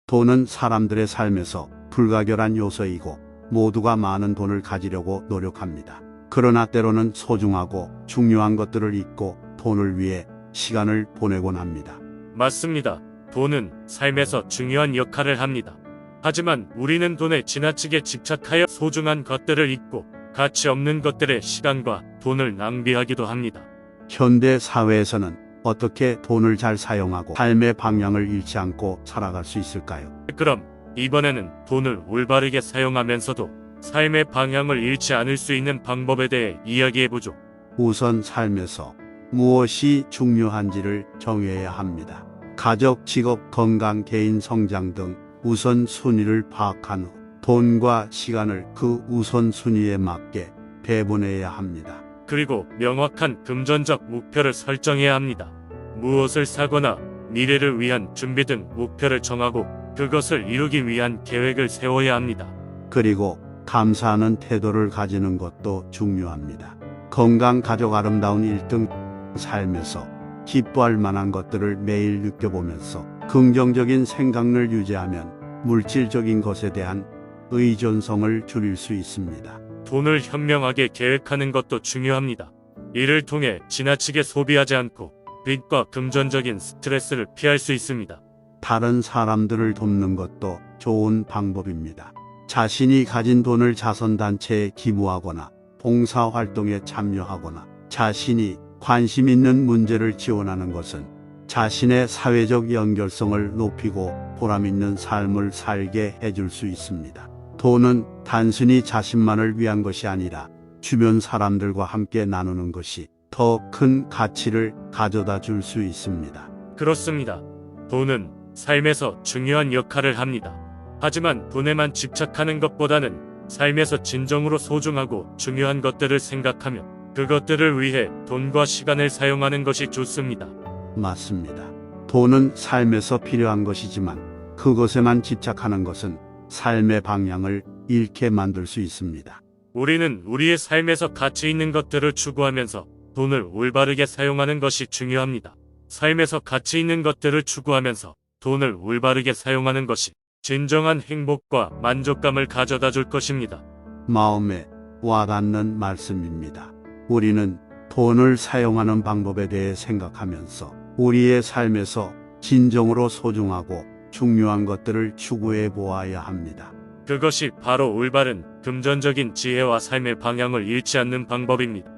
돈은 사람들의 삶에서 불가결한 요소이고 모두가 많은 돈을 가지려고 노력합니다. 그러나 때로는 소중하고 중요한 것들을 잊고 돈을 위해 시간을 보내곤 합니다. 맞습니다. 돈은 삶에서 중요한 역할을 합니다. 하지만 우리는 돈에 지나치게 집착하여 소중한 것들을 잊고 가치 없는 것들에 시간과 돈을 낭비하기도 합니다. 현대 사회에서는 어떻게 돈을 잘 사용하고 삶의 방향을 잃지 않고 살아갈 수 있을까요? 그럼 이번에는 돈을 올바르게 사용하면서도 삶의 방향을 잃지 않을 수 있는 방법에 대해 이야기해보죠. 우선 삶에서 무엇이 중요한지를 정해야 합니다. 가족, 직업, 건강, 개인 성장 등 우선순위를 파악한 후 돈과 시간을 그 우선순위에 맞게 배분해야 합니다. 그리고 명확한 금전적 목표를 설정해야 합니다. 무엇을 사거나 미래를 위한 준비 등 목표를 정하고 그것을 이루기 위한 계획을 세워야 합니다. 그리고 감사하는 태도를 가지는 것도 중요합니다. 건강, 가족, 아름다운 일 등 삶에서 기뻐할 만한 것들을 매일 느껴보면서 긍정적인 생각을 유지하면 물질적인 것에 대한 의존성을 줄일 수 있습니다. 돈을 현명하게 계획하는 것도 중요합니다. 이를 통해 지나치게 소비하지 않고 빚과 금전적인 스트레스를 피할 수 있습니다. 다른 사람들을 돕는 것도 좋은 방법입니다. 자신이 가진 돈을 자선단체에 기부하거나 봉사활동에 참여하거나 자신이 관심 있는 문제를 지원하는 것은 자신의 사회적 연결성을 높이고 보람있는 삶을 살게 해줄 수 있습니다. 돈은 단순히 자신만을 위한 것이 아니라 주변 사람들과 함께 나누는 것이 더 큰 가치를 가져다 줄 수 있습니다. 그렇습니다. 돈은 삶에서 중요한 역할을 합니다. 하지만 돈에만 집착하는 것보다는 삶에서 진정으로 소중하고 중요한 것들을 생각하며 그것들을 위해 돈과 시간을 사용하는 것이 좋습니다. 맞습니다. 돈은 삶에서 필요한 것이지만 그것에만 집착하는 것은 삶의 방향을 잃게 만들 수 있습니다. 우리는 우리의 삶에서 가치 있는 것들을 추구하면서 돈을 올바르게 사용하는 것이 중요합니다. 삶에서 가치 있는 것들을 추구하면서 돈을 올바르게 사용하는 것이 진정한 행복과 만족감을 가져다 줄 것입니다. 마음에 와닿는 말씀입니다. 우리는 돈을 사용하는 방법에 대해 생각하면서 우리의 삶에서 진정으로 소중하고 중요한 것들을 추구해 보아야 합니다. 그것이 바로 올바른 금전적인 지혜와 삶의 방향을 잃지 않는 방법입니다.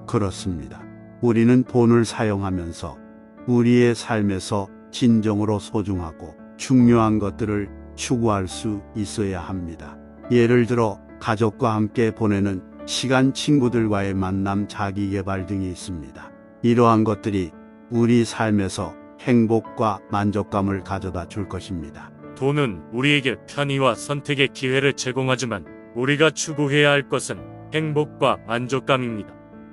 그렇습니다. 우리는 돈을 사용하면서 우리의 삶에서 진정으로 소중하고 중요한 것들을 추구할 수 있어야 합니다. 예를 들어 가족과 함께 보내는 시간, 친구들과의 만남, 자기개발 등이 있습니다. 이러한 것들이 우리 삶에서 행복과 만족감을 가져다 줄 것입니다. 돈은 우리에게 편의와 선택의 기회를 제공하지만 우리가 추구해야 할 것은 행복과 만족감입니다.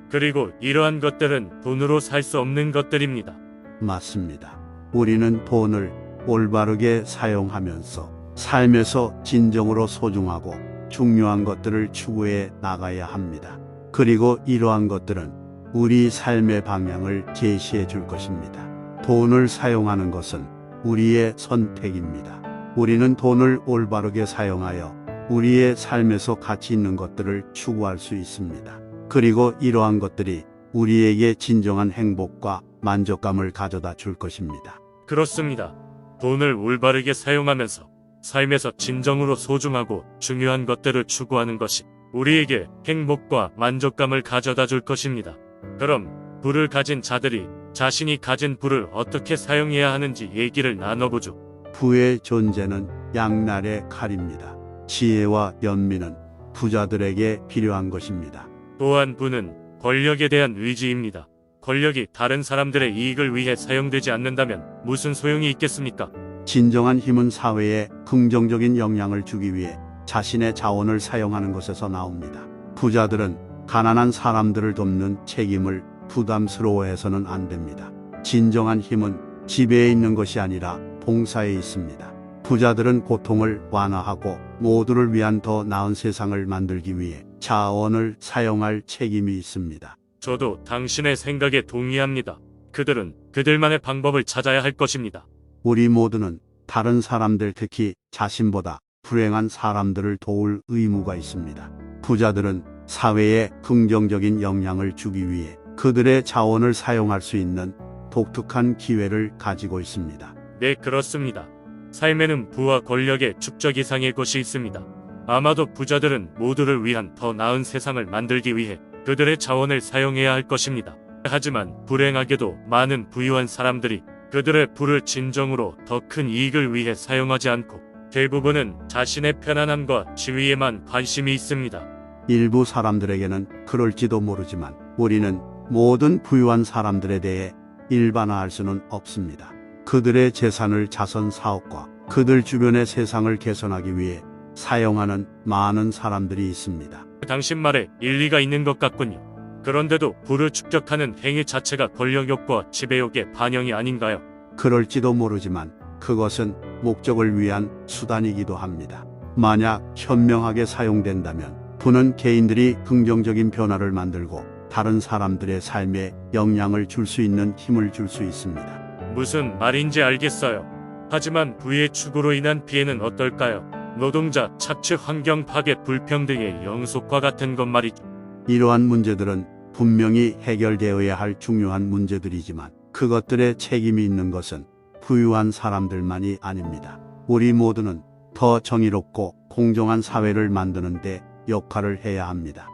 그리고 이러한 것들은 돈으로 살 수 없는 것들입니다. 맞습니다. 우리는 돈을 올바르게 사용하면서 삶에서 진정으로 소중하고 중요한 것들을 추구해 나가야 합니다. 그리고 이러한 것들은 우리 삶의 방향을 제시해 줄 것입니다. 돈을 사용하는 것은 우리의 선택입니다. 우리는 돈을 올바르게 사용하여 우리의 삶에서 가치 있는 것들을 추구할 수 있습니다. 그리고 이러한 것들이 우리에게 진정한 행복과 만족감을 가져다 줄 것입니다. 그렇습니다. 돈을 올바르게 사용하면서 삶에서 진정으로 소중하고 중요한 것들을 추구하는 것이 우리에게 행복과 만족감을 가져다 줄 것입니다. 그럼 부를 가진 자들이 자신이 가진 부를 어떻게 사용해야 하는지 얘기를 나눠보죠. 부의 존재는 양날의 칼입니다. 지혜와 연민은 부자들에게 필요한 것입니다. 또한 부는 권력에 대한 의지입니다. 권력이 다른 사람들의 이익을 위해 사용되지 않는다면 무슨 소용이 있겠습니까? 진정한 힘은 사회에 긍정적인 영향을 주기 위해 자신의 자원을 사용하는 것에서 나옵니다. 부자들은 가난한 사람들을 돕는 책임을 부담스러워해서는 안 됩니다. 진정한 힘은 지배에 있는 것이 아니라 봉사에 있습니다. 부자들은 고통을 완화하고 모두를 위한 더 나은 세상을 만들기 위해 자원을 사용할 책임이 있습니다. 저도 당신의 생각에 동의합니다. 그들은 그들만의 방법을 찾아야 할 것입니다. 우리 모두는 다른 사람들, 특히 자신보다 불행한 사람들을 도울 의무가 있습니다. 부자들은 사회에 긍정적인 영향을 주기 위해 그들의 자원을 사용할 수 있는 독특한 기회를 가지고 있습니다. 네, 그렇습니다. 삶에는 부와 권력의 축적 이상의 것이 있습니다. 아마도 부자들은 모두를 위한 더 나은 세상을 만들기 위해 그들의 자원을 사용해야 할 것입니다. 하지만 불행하게도 많은 부유한 사람들이 그들의 부를 진정으로 더 큰 이익을 위해 사용하지 않고 대부분은 자신의 편안함과 지위에만 관심이 있습니다. 일부 사람들에게는 그럴지도 모르지만 우리는 모든 부유한 사람들에 대해 일반화할 수는 없습니다. 그들의 재산을 자선 사업과 그들 주변의 세상을 개선하기 위해 사용하는 많은 사람들이 있습니다. 당신 말에 일리가 있는 것 같군요. 그런데도 부를 축적하는 행위 자체가 권력욕과 지배욕의 반영이 아닌가요? 그럴지도 모르지만 그것은 목적을 위한 수단이기도 합니다. 만약 현명하게 사용된다면 부는 개인들이 긍정적인 변화를 만들고 다른 사람들의 삶에 영향을 줄 수 있는 힘을 줄 수 있습니다. 무슨 말인지 알겠어요. 하지만 부의 축으로 인한 피해는 어떨까요? 노동자 착취, 환경 파괴, 불평등의 영속과 같은 것 말이죠. 이러한 문제들은 분명히 해결되어야 할 중요한 문제들이지만 그것들의 책임이 있는 것은 부유한 사람들만이 아닙니다. 우리 모두는 더 정의롭고 공정한 사회를 만드는 데 역할을 해야 합니다.